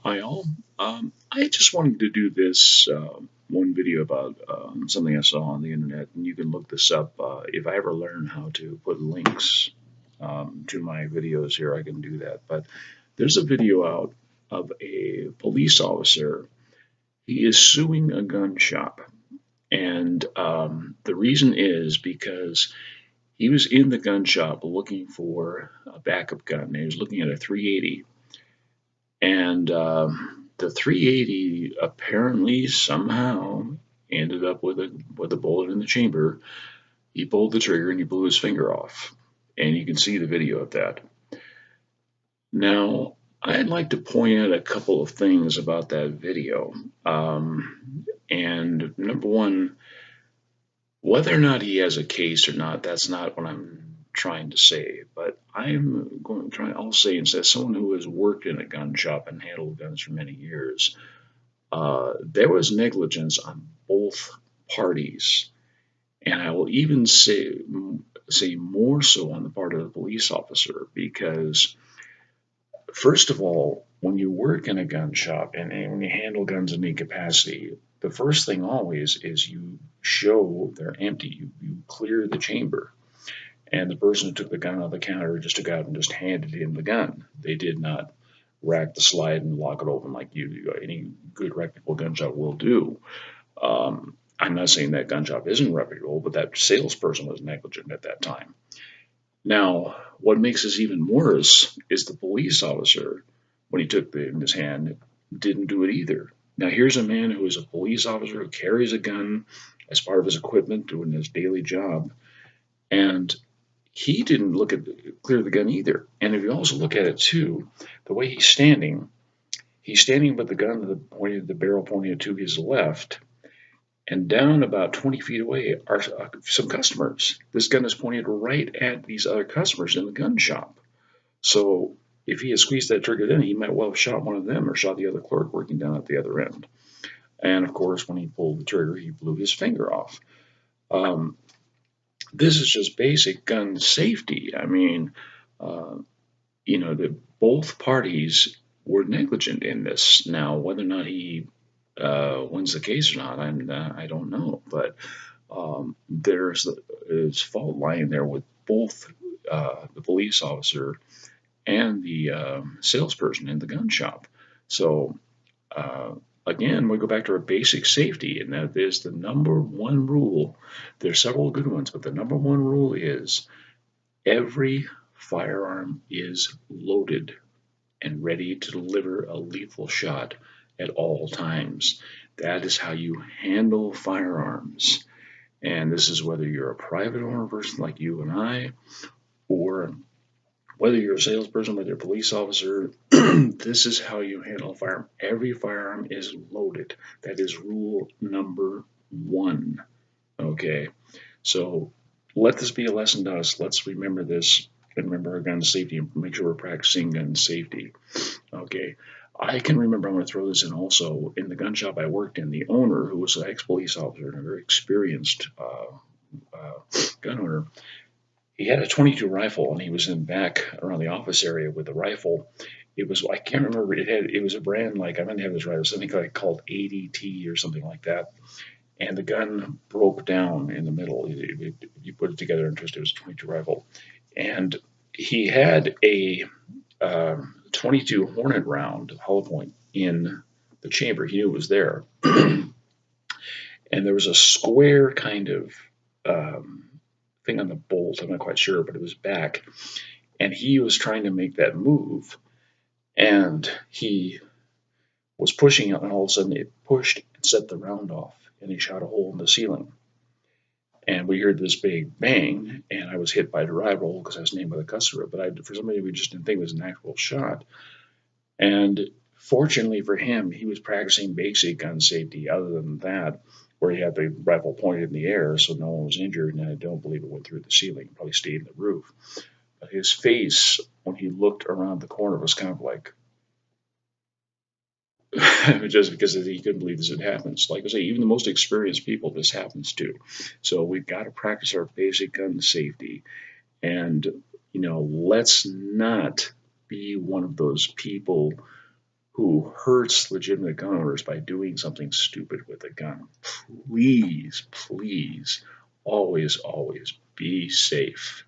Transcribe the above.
Hi all. I just wanted to do this one video about something I saw on the internet, and you can look this up. If I ever learn how to put links to my videos here, I can do that. But there's a video out of a police officer. He is suing a gun shop, and the reason is because he was in the gun shop looking for a backup gun. He was looking at a 380 and the 380 apparently somehow ended up with a bullet in the chamber. He pulled the trigger and he blew his finger off, and you can see the video of that. Now, I'd like to point out a couple of things about that video. And number one, whether or not he has a case or not, that's not what I'm trying to say. But I'm going to try. I'll say instead, someone who has worked in a gun shop and handled guns for many years, there was negligence on both parties, and I will even say more so on the part of the police officer because, first of all, when you work in a gun shop and when you handle guns in any capacity, the first thing always is you show they're empty. You clear the chamber. And the person who took the gun off the counter just took out and just handed him the gun. They did not rack the slide and lock it open like any good reputable gun shop will do. I'm not saying that gun shop isn't reputable, but that salesperson was negligent at that time. Now, what makes this even worse is the police officer, when he took it in his hand, didn't do it either. Now, here's a man who is a police officer who carries a gun as part of his equipment doing his daily job, and he didn't clear the gun either. And if you also look at it too, the way he's standing with the gun the barrel pointed to his left, and down about 20 feet away are some customers. This gun is pointed right at these other customers in the gun shop. So if he had squeezed that trigger then, he might well have shot one of them or shot the other clerk working down at the other end. And of course, when he pulled the trigger, he blew his finger off. Um, this is just basic gun safety. I mean, uh, both parties were negligent in this. Now, whether or not he wins the case or not, I don't know. But there's fault lying there with both the police officer and the salesperson in the gun shop. So uh, again, we go back to our basic safety, and that is the number one rule. There's several good ones, but the number one rule is every firearm is loaded and ready to deliver a lethal shot at all times. That is how you handle firearms. And this is whether you're a private owner person like you and I, or whether you're a salesperson, whether you're a police officer, this is how you handle a firearm. Every firearm is loaded. That is rule number one. Okay, so let this be a lesson to us. Let's remember this and remember our gun safety and make sure we're practicing gun safety. Okay, I can remember, I'm going to throw this in also, in the gun shop I worked in, the owner, who was an ex-police officer and a very experienced gun owner, he had a 22 rifle and he was in back around the office area with the rifle. It was, I can't remember, it was a brand like, I'm going to have this right, it was something like called ADT or something like that. And the gun broke down in the middle. You put it together and just, it was a 22 rifle. And he had a 22 Hornet round hollow point in the chamber. He knew it was there. And there was a square kind of thing on the bolt. I'm not quite sure, but it was back. And he was trying to make that move. And he was pushing it, and all of a sudden it pushed and set the round off. And he shot a hole in the ceiling. And we heard this big bang, and I was hit by the rifle because I was named by the customer. But for some reason, we just didn't think it was an actual shot. And fortunately for him, he was practicing basic gun safety. Other than that, where he had the rifle pointed in the air, so no one was injured, and I don't believe it went through the ceiling. It probably stayed in the roof. But his face, when he looked around the corner, was kind of like, just because he couldn't believe this had happened. So like I say, even the most experienced people, this happens to. So we've got to practice our basic gun safety. And, let's not be one of those people who hurts legitimate gun owners by doing something stupid with a gun. Please, please, always, always be safe.